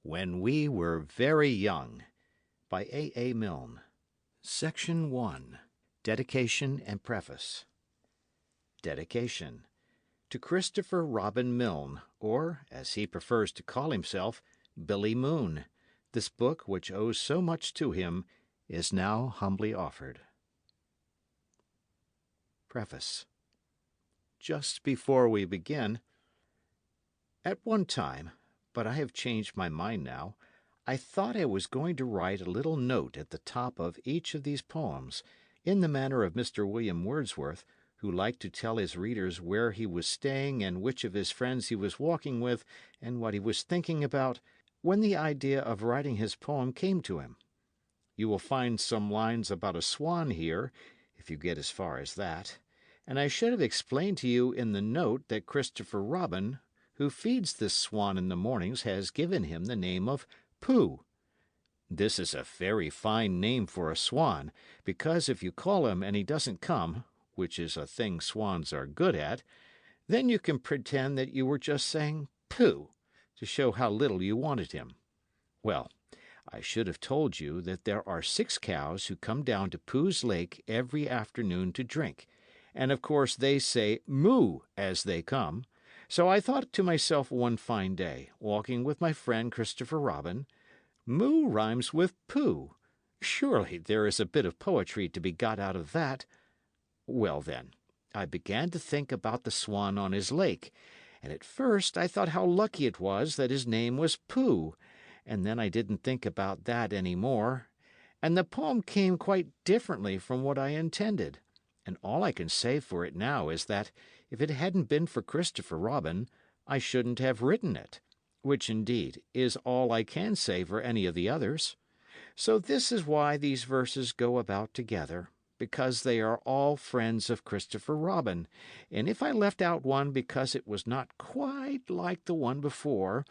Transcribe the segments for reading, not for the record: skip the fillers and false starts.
When We Were Very Young by A. Milne. Section 1. Dedication and Preface. Dedication. To Christopher Robin Milne, or, as he prefers to call himself, Billy Moon. This book, which owes so much to him, is now humbly offered. Preface. Just before we begin, at one time, but I have changed my mind now, I thought I was going to write a little note at the top of each of these poems, in the manner of Mr. William Wordsworth, who liked to tell his readers where he was staying and which of his friends he was walking with and what he was thinking about, when the idea of writing his poem came to him. You will find some lines about a swan here, if you get as far as that, and I should have explained to you in the note that Christopher Robin, who feeds this swan in the mornings, has given him the name of Pooh. This is a very fine name for a swan, because if you call him and he doesn't come, which is a thing swans are good at, then you can pretend that you were just saying Pooh, to show how little you wanted him. Well, I should have told you that there are 6 cows who come down to Pooh's lake every afternoon to drink, and of course they say moo as they come. So I thought to myself one fine day, walking with my friend Christopher Robin, moo rhymes with Pooh. Surely there is a bit of poetry to be got out of that. Well, then, I began to think about the swan on his lake, and at first I thought how lucky it was that his name was Pooh, and then I didn't think about that any more, and the poem came quite differently from what I intended. And all I can say for it now is that, if it hadn't been for Christopher Robin, I shouldn't have written it, which indeed is all I can say for any of the others. So this is why these verses go about together, because they are all friends of Christopher Robin, and if I left out one because it was not quite like the one before,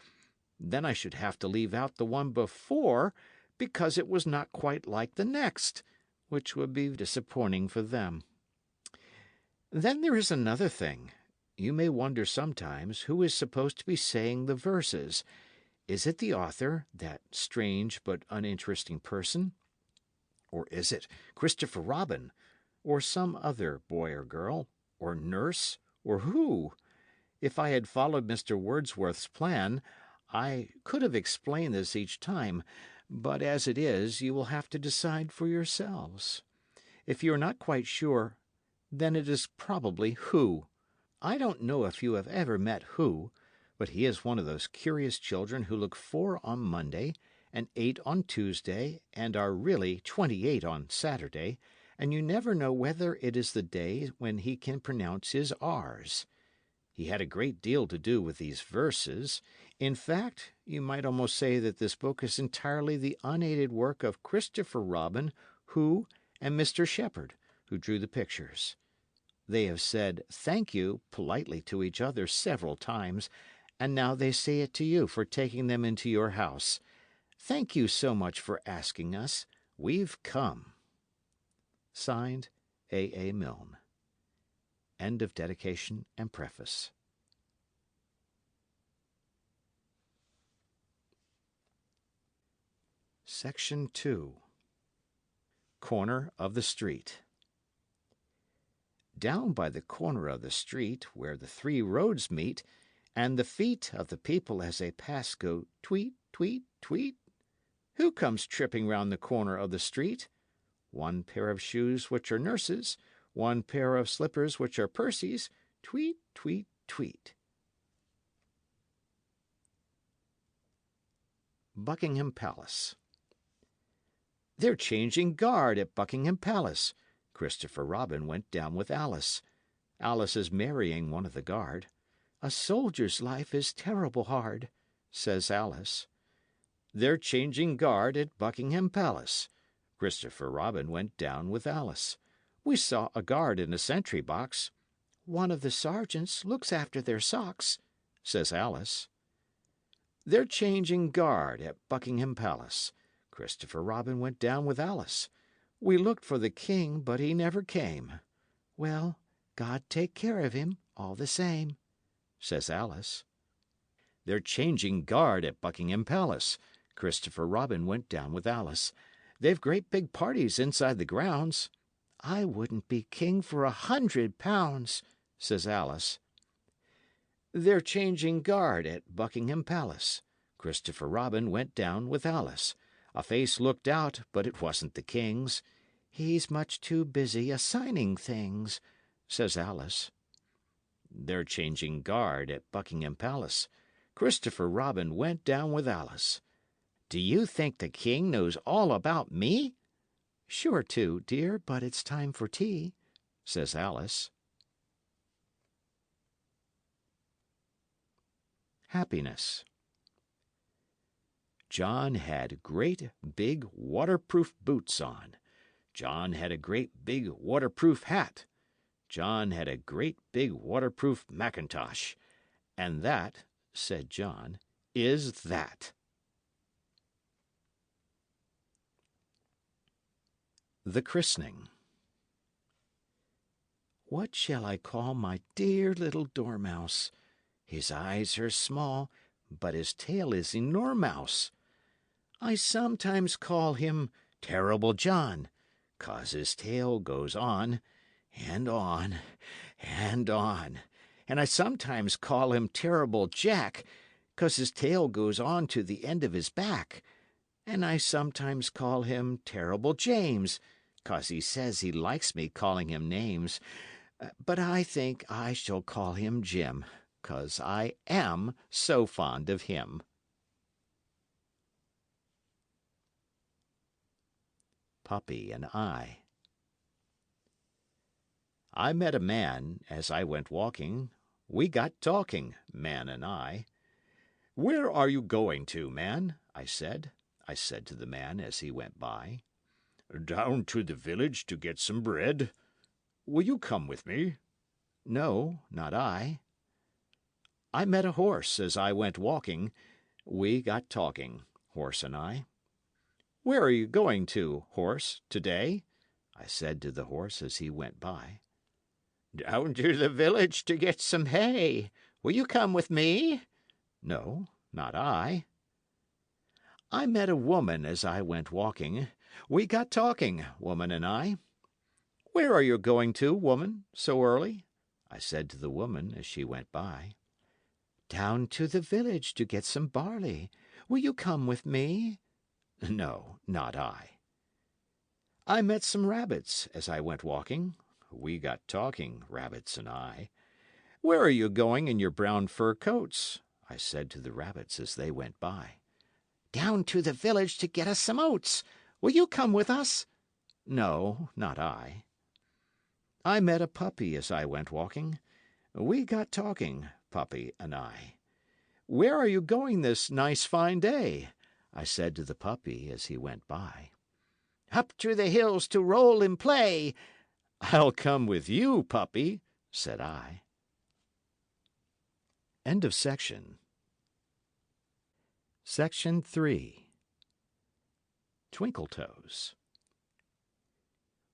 then I should have to leave out the one before because it was not quite like the next, which would be disappointing for them. Then there is another thing. You may wonder sometimes who is supposed to be saying the verses. Is it the author, that strange but uninteresting person? Or is it Christopher Robin? Or some other boy or girl? Or nurse? Or who? If I had followed Mr. Wordsworth's plan, I could have explained this each time, but as it is, you will have to decide for yourselves. If you are not quite sure, then it is probably Who. I don't know if you have ever met Who, but he is one of those curious children who look 4 on Monday, and 8 on Tuesday, and are really 28 on Saturday, and you never know whether it is the day when he can pronounce his R's. He had a great deal to do with these verses. In fact, you might almost say that this book is entirely the unaided work of Christopher Robin, Who, and Mr. Shepard, who drew the pictures. They have said thank you politely to each other several times, and now they say it to you for taking them into your house. Thank you so much for asking us. We've come. Signed, A. Milne. End of dedication and preface. Section 2. Corner of the Street. Down by the corner of the street, where the 3 roads meet, and the feet of the people as they pass go tweet, tweet, tweet, who comes tripping round the corner of the street? 1 pair of shoes which are nurses, 1 pair of slippers which are Percy's, tweet, tweet, tweet. Buckingham Palace. They're changing guard at Buckingham Palace. Christopher Robin went down with Alice. Alice is marrying one of the guard. A soldier's life is terrible hard, says Alice. They're changing guard at Buckingham Palace. Christopher Robin went down with Alice. We saw a guard in a sentry box. One of the sergeants looks after their socks, says Alice. They're changing guard at Buckingham Palace. Christopher Robin went down with Alice. We looked for the king, but he never came. Well, God take care of him, all the same, says Alice. They're changing guard at Buckingham Palace. Christopher Robin went down with Alice. They've great big parties inside the grounds. I wouldn't be king for £100, says Alice. They're changing guard at Buckingham Palace. Christopher Robin went down with Alice. A face looked out, but it wasn't the king's. He's much too busy assigning things, says Alice. They're changing guard at Buckingham Palace. Christopher Robin went down with Alice. Do you think the king knows all about me? Sure to, dear, but it's time for tea, says Alice. Happiness. John had great big waterproof boots on. John had a great big waterproof hat. John had a great big waterproof mackintosh. And that, said John, is that. The Christening. What shall I call my dear little dormouse? His eyes are small, but his tail is enormous. I sometimes call him Terrible John, 'cause his tail goes on and on and on. And I sometimes call him Terrible Jack, 'cause his tail goes on to the end of his back. And I sometimes call him Terrible James, 'cause he says he likes me calling him names. But I think I shall call him Jim, 'cause I am so fond of him. Puppy and I met a man as I went walking. We got talking, man and I. Where are you going to, man? I said to the man as he went by. Down to the village to get some bread. Will you come with me? No, not I. I met a horse as I went walking. We got talking, horse and I. Where are you going to, horse, today? I said to the horse as he went by. Down to the village to get some hay. Will you come with me? No, not I. I met a woman as I went walking. We got talking, woman and I. Where are you going to, woman, so early? I said to the woman as she went by. Down to the village to get some barley. Will you come with me? No, not I. I met some rabbits as I went walking. We got talking, rabbits and I. Where are you going in your brown fur coats? I said to the rabbits as they went by. Down to the village to get us some oats. Will you come with us? No, not I. I met a puppy as I went walking. We got talking, puppy and I. Where are you going this nice fine day? I said to the puppy as he went by. Up to the hills to roll and play. I'll come with you, puppy, said I. End of section. Section 3. Twinkle Toes.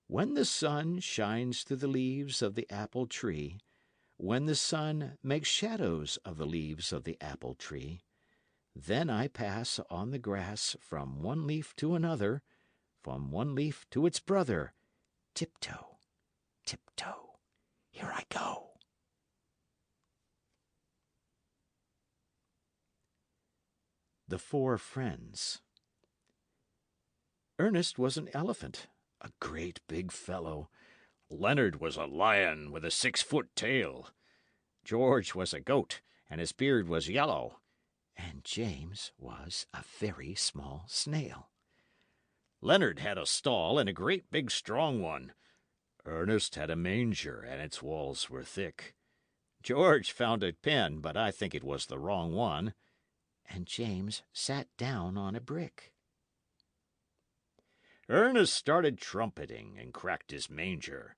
When the sun shines through the leaves of the apple tree, when the sun makes shadows of the leaves of the apple tree, then I pass on the grass from one leaf to another, from one leaf to its brother. Tiptoe, tiptoe, here I go. The Four Friends. Ernest was an elephant, a great big fellow. Leonard was a lion with a 6-foot tail. George was a goat, and his beard was yellow. And James was a very small snail. Leonard had a stall, and a great big strong one. Ernest had a manger, and its walls were thick. George found a pen, but I think it was the wrong one. And James sat down on a brick. Ernest started trumpeting and cracked his manger.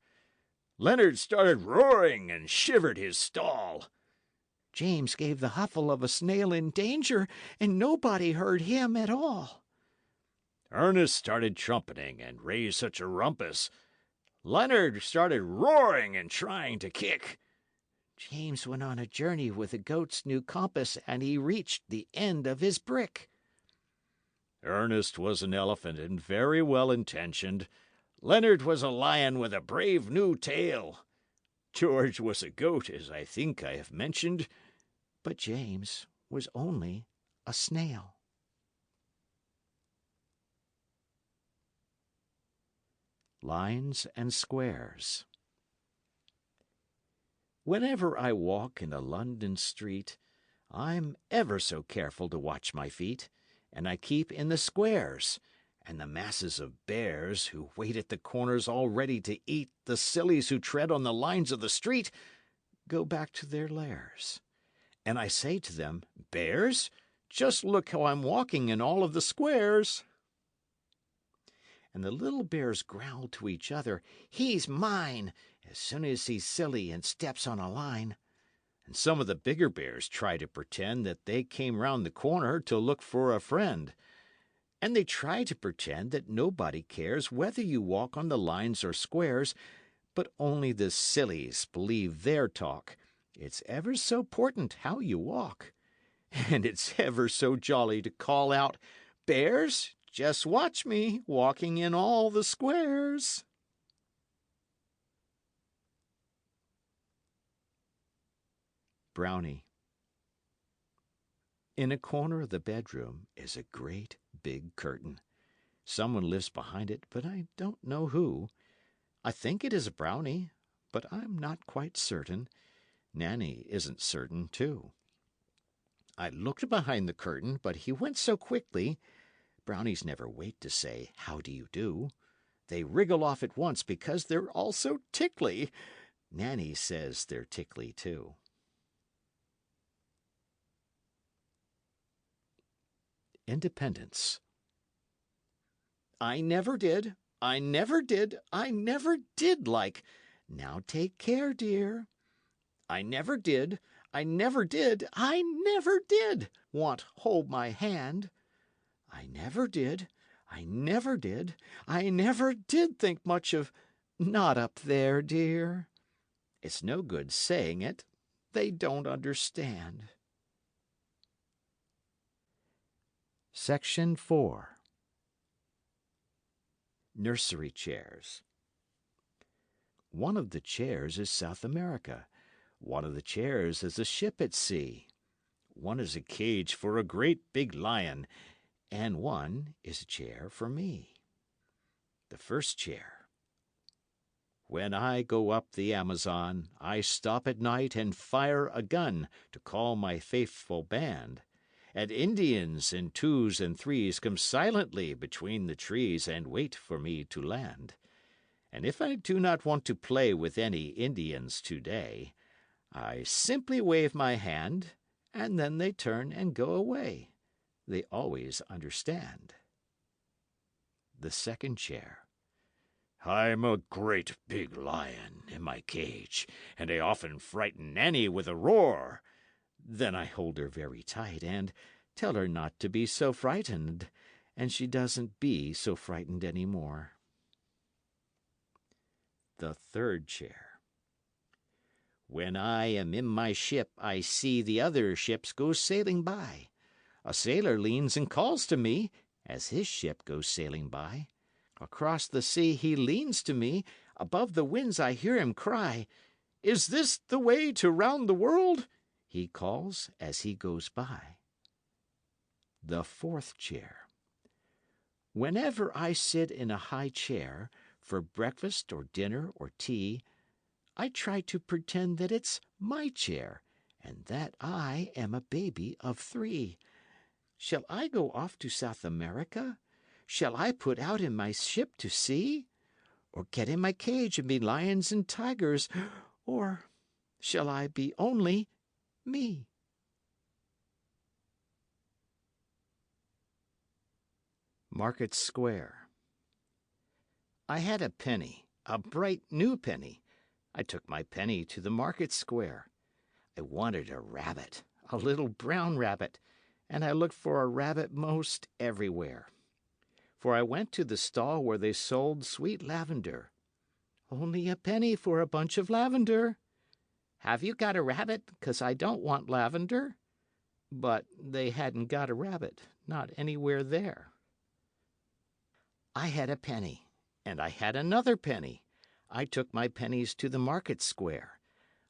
Leonard started roaring and shivered his stall. James gave the huffle of a snail in danger, and nobody heard him at all. Ernest started trumpeting and raised such a rumpus. Leonard started roaring and trying to kick. James went on a journey with a goat's new compass, and he reached the end of his brick. Ernest was an elephant and very well intentioned. Leonard was a lion with a brave new tail. George was a goat, as I think I have mentioned. But James was only a snail. Lines and squares. Whenever I walk in a London street, I'm ever so careful to watch my feet, and I keep in the squares, and the masses of bears who wait at the corners all ready to eat the sillies who tread on the lines of the street go back to their lairs. And I say to them, "Bears, just look how I'm walking in all of the squares." And the little bears growl to each other, "He's mine," as soon as he's silly and steps on a line. And some of the bigger bears try to pretend that they came round the corner to look for a friend. And they try to pretend that nobody cares whether you walk on the lines or squares, but only the sillies believe their talk. It's ever so 'portant how you walk. And it's ever so jolly to call out, "Bears, just watch me walking in all the squares." Brownie. In a corner of the bedroom is a great big curtain. Someone lives behind it, but I don't know who. I think it is a brownie, but I'm not quite certain. Nanny isn't certain, too. I looked behind the curtain, but he went so quickly. Brownies never wait to say, "How do you do?" They wriggle off at once because they're all so tickly. Nanny says they're tickly, too. Independence. I never did, I never did, I never did like. Now take care, dear. I never did, I never did, I never did want hold my hand. I never did, I never did, I never did think much of not up there, dear. It's no good saying it. They don't understand. Section 4. Nursery chairs. One of the chairs is South America. One of the chairs is a ship at sea. One is a cage for a great big lion, and one is a chair for me. The first chair. When I go up the Amazon, I stop at night and fire a gun to call my faithful band. And Indians in twos and threes come silently between the trees and wait for me to land. And if I do not want to play with any Indians today, I simply wave my hand, and then they turn and go away. They always understand. The second chair. I'm a great big lion in my cage, and I often frighten Nanny with a roar. Then I hold her very tight and tell her not to be so frightened, and she doesn't be so frightened any more. The third chair. When I am in my ship, I see the other ships go sailing by. A sailor leans and calls to me as his ship goes sailing by. Across the sea he leans to me, above the winds I hear him cry, "Is this the way to round the world?" he calls as he goes by. The fourth chair. Whenever I sit in a high chair, for breakfast or dinner or tea, I try to pretend that it's my chair, and that I am a baby of 3. Shall I go off to South America? Shall I put out in my ship to sea? Or get in my cage and be lions and tigers? Or shall I be only me? Market Square. I had a penny, a bright new penny. I took my penny to the market square. I wanted a rabbit, a little brown rabbit, and I looked for a rabbit most everywhere. For I went to the stall where they sold sweet lavender. Only a penny for a bunch of lavender. "Have you got a rabbit? 'Cause I don't want lavender." But they hadn't got a rabbit, not anywhere there. I had a penny, and I had another penny. I took my pennies to the market square.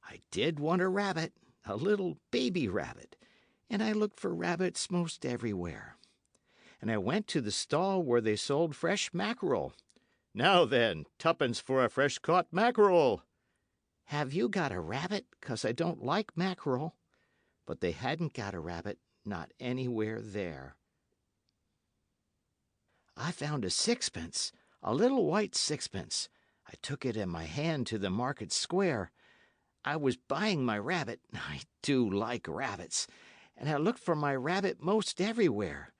I did want a rabbit, a little baby rabbit, and I looked for rabbits most everywhere. And I went to the stall where they sold fresh mackerel. "Now then, tuppence for a fresh caught mackerel." "Have you got a rabbit? 'Cause I don't like mackerel." But they hadn't got a rabbit, not anywhere there. I found a sixpence, a little white sixpence. I took it in my hand to the market square. I was buying my rabbit, I do like rabbits, and I looked for my rabbit most everywhere.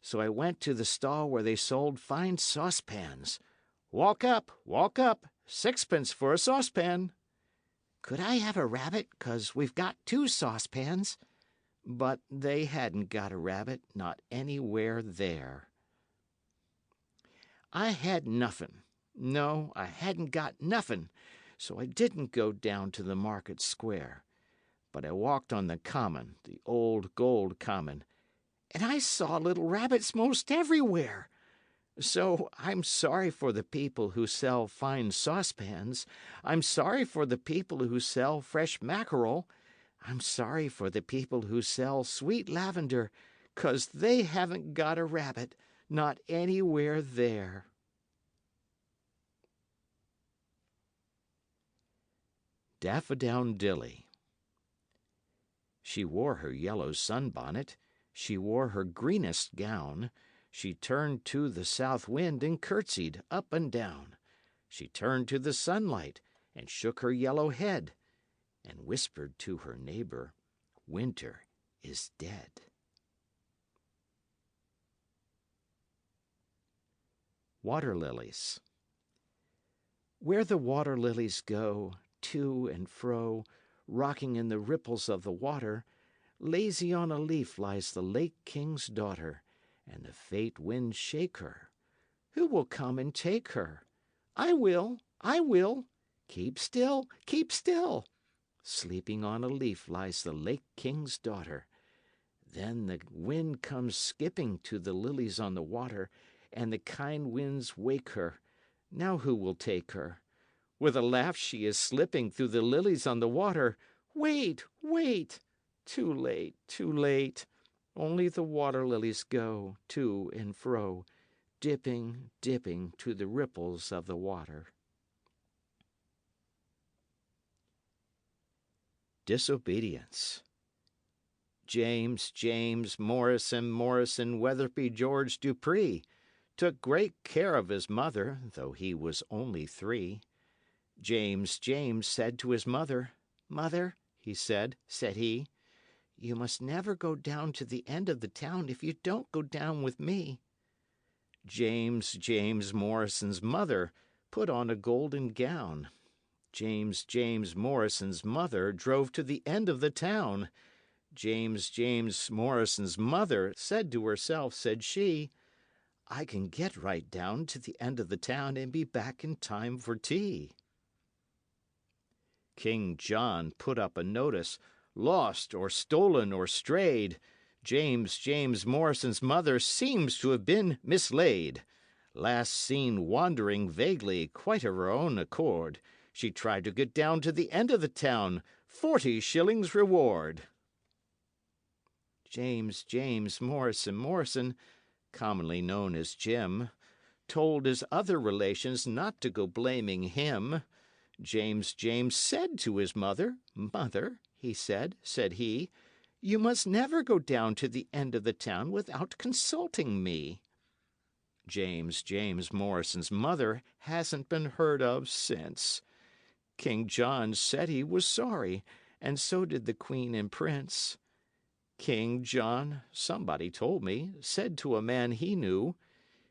So I went to the stall where they sold fine saucepans. Walk up, sixpence for a saucepan." "Could I have a rabbit? 'Cause we've got 2 saucepans." But they hadn't got a rabbit, not anywhere there. I had nuffin'. No, I hadn't got nuffin', so I didn't go down to the market square. But I walked on the common, the old gold common, and I saw little rabbits most everywhere. So I'm sorry for the people who sell fine saucepans. I'm sorry for the people who sell fresh mackerel. I'm sorry for the people who sell sweet lavender, 'cause they haven't got a rabbit, not anywhere there. Daffodowndilly. She wore her yellow sunbonnet, she wore her greenest gown, she turned to the south wind and curtsied up and down. She turned to the sunlight and shook her yellow head, and whispered to her neighbor, "Winter is dead." Water lilies. Where the water lilies go, to and fro, rocking in the ripples of the water, lazy on a leaf lies the lake king's daughter, and the fate winds shake her. Who will come and take her? I will, I will. Keep still, keep still. Sleeping on a leaf lies the lake king's daughter. Then the wind comes skipping to the lilies on the water, and the kind winds wake her. Now who will take her? With a laugh she is slipping through the lilies on the water. Wait, wait! Too late, too late. Only the water lilies go to and fro, dipping, dipping to the ripples of the water. Disobedience. James Morrison Weatherby George Dupree took great care of his mother, though he was only 3. James said to his mother, "Mother," he said he, "you must never go down to the end of the town if you don't go down with me." James Morrison's mother put on a golden gown. James Morrison's mother drove to the end of the town. James Morrison's mother said to herself, said she, "I can get right down to the end of the town and be back in time for tea." King John put up a notice, "Lost or stolen or strayed. James Morrison's mother seems to have been mislaid. Last seen wandering vaguely, quite of her own accord. She tried to get down to the end of the town. 40 shillings reward." James Morrison, commonly known as Jim, told his other relations not to go blaming him. James said to his mother, "Mother," he said he, "you must never go down to the end of the town without consulting me." James Morrison's mother hasn't been heard of since. King John said he was sorry, and so did the Queen and Prince. King John, somebody told me, said to a man he knew,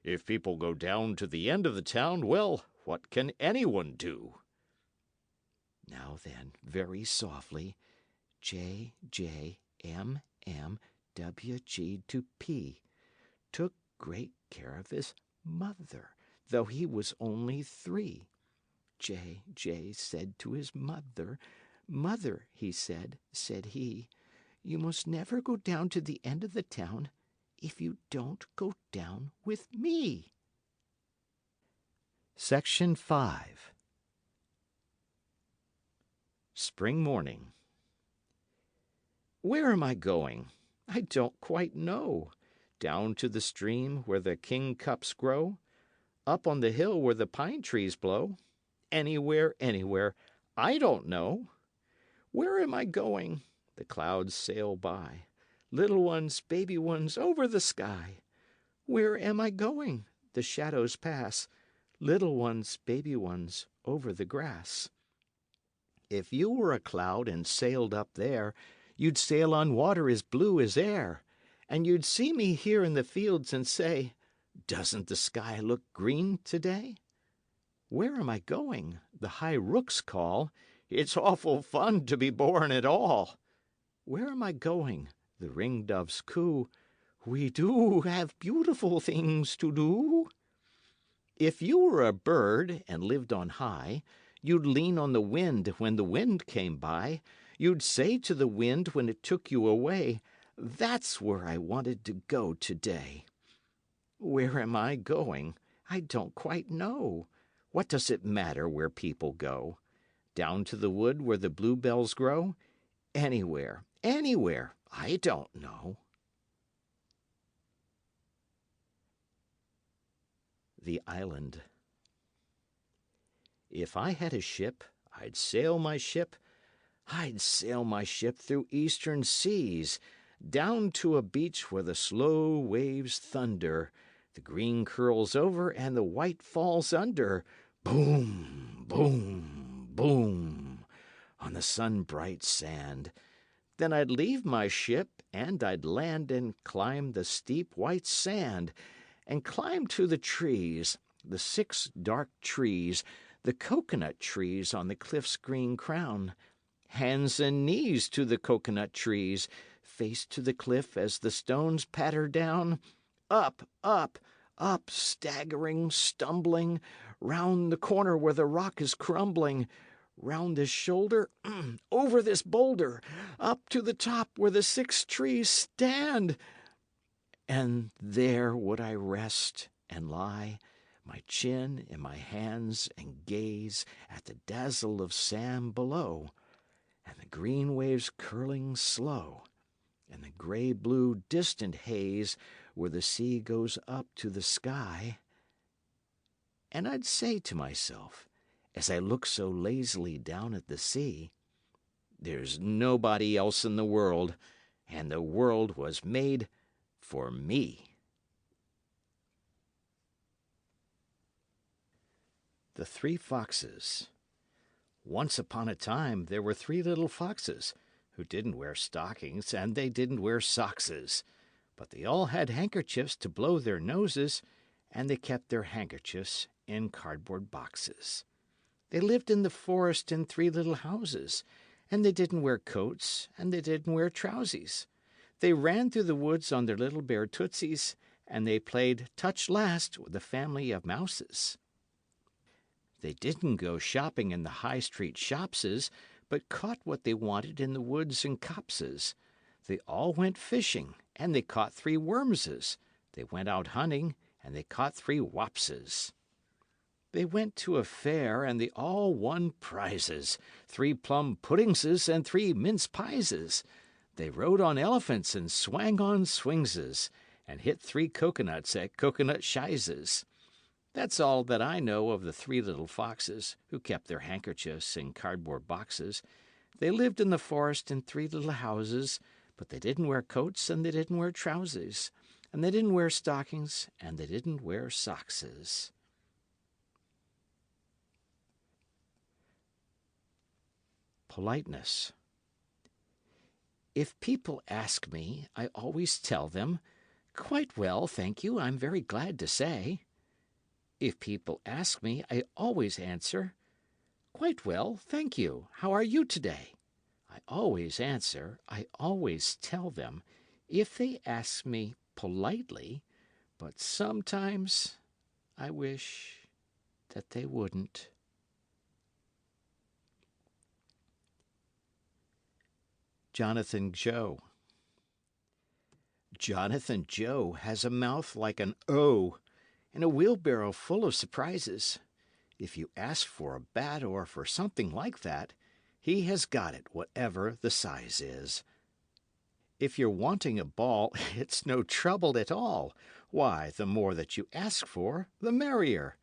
"If people go down to the end of the town, well, what can anyone do?" Now then, very softly, JMMWG to P took great care of his mother, though he was only 3. J said to his mother, "Mother," he said he, "you must never go down to the end of the town if you don't go down with me." Section 5. Spring Morning. Where am I going? I don't quite know. Down to the stream where the kingcups grow? Up on the hill where the pine trees blow? Anywhere, anywhere, I don't know. Where am I going? The clouds sail by. Little ones, baby ones, over the sky. Where am I going? The shadows pass. Little ones, baby ones, over the grass. If you were a cloud and sailed up there, you'd sail on water as blue as air. And you'd see me here in the fields and say, "Doesn't the sky look green today?" Where am I going? The high rooks call. It's awful fun to be born at all. Where am I going? The ringdoves coo. We do have beautiful things to do. If you were a bird and lived on high, you'd lean on the wind when the wind came by. You'd say to the wind when it took you away, "That's where I wanted to go today." Where am I going? I don't quite know. What does it matter where people go? Down to the wood where the bluebells grow? Anywhere, anywhere, I don't know. The Island. If I had a ship, I'd sail my ship. I'd sail my ship through eastern seas, down to a beach where the slow waves thunder, the green curls over and the white falls under. Boom, boom, boom, on the sun-bright sand. Then I'd leave my ship and I'd land and climb the steep white sand, and climb to the trees, the 6 dark trees, the coconut trees on the cliff's green crown. Hands and knees to the coconut trees, face to the cliff as the stones patter down. Up, up, up, staggering, stumbling, round the corner where the rock is crumbling, round this shoulder, over this boulder, up to the top where the 6 trees stand. And there would I rest and lie, my chin in my hands, and gaze at the dazzle of sand below, and the green waves curling slow, and the grey-blue distant haze where the sea goes up to the sky. And I'd say to myself, as I look so lazily down at the sea, "There's nobody else in the world, and the world was made for me." The 3 Foxes. Once upon a time there were 3 little foxes who didn't wear stockings and they didn't wear sockses, but they all had handkerchiefs to blow their noses, and they kept their handkerchiefs in cardboard boxes. They lived in the forest in 3 little houses, and they didn't wear coats and they didn't wear trousies. They ran through the woods on their little bare tootsies, and they played touch last with a family of mouses. They didn't go shopping in the high street shopses, but caught what they wanted in the woods and copses. They all went fishing, and they caught 3 wormses. They went out hunting, and they caught 3 wopses. They went to a fair, and they all won prizes, 3 plum puddingses and 3 mince pieses. They rode on elephants and swang on swingses, and hit 3 coconuts at coconut shises. That's all that I know of the 3 little foxes who kept their handkerchiefs in cardboard boxes. They lived in the forest in 3 little houses, but they didn't wear coats and they didn't wear trousers, and they didn't wear stockings and they didn't wear sockses. Politeness. If people ask me, I always tell them, "Quite well, thank you, I'm very glad to say." If people ask me, I always answer, "Quite well, thank you, how are you today?" I always answer, I always tell them, if they ask me politely, but sometimes I wish that they wouldn't. Jonathan Joe. Jonathan Joe has a mouth like an O, and a wheelbarrow full of surprises. If you ask for a bat or for something like that, he has got it, whatever the size is. If you're wanting a ball, it's no trouble at all. Why, the more that you ask for, the merrier.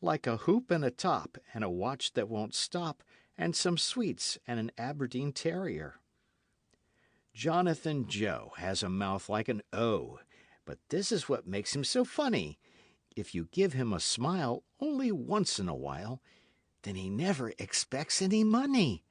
Like a hoop and a top, and a watch that won't stop, and some sweets and an Aberdeen terrier. Jonathan Joe has a mouth like an O, but this is what makes him so funny. If you give him a smile only once in a while, then he never expects any money.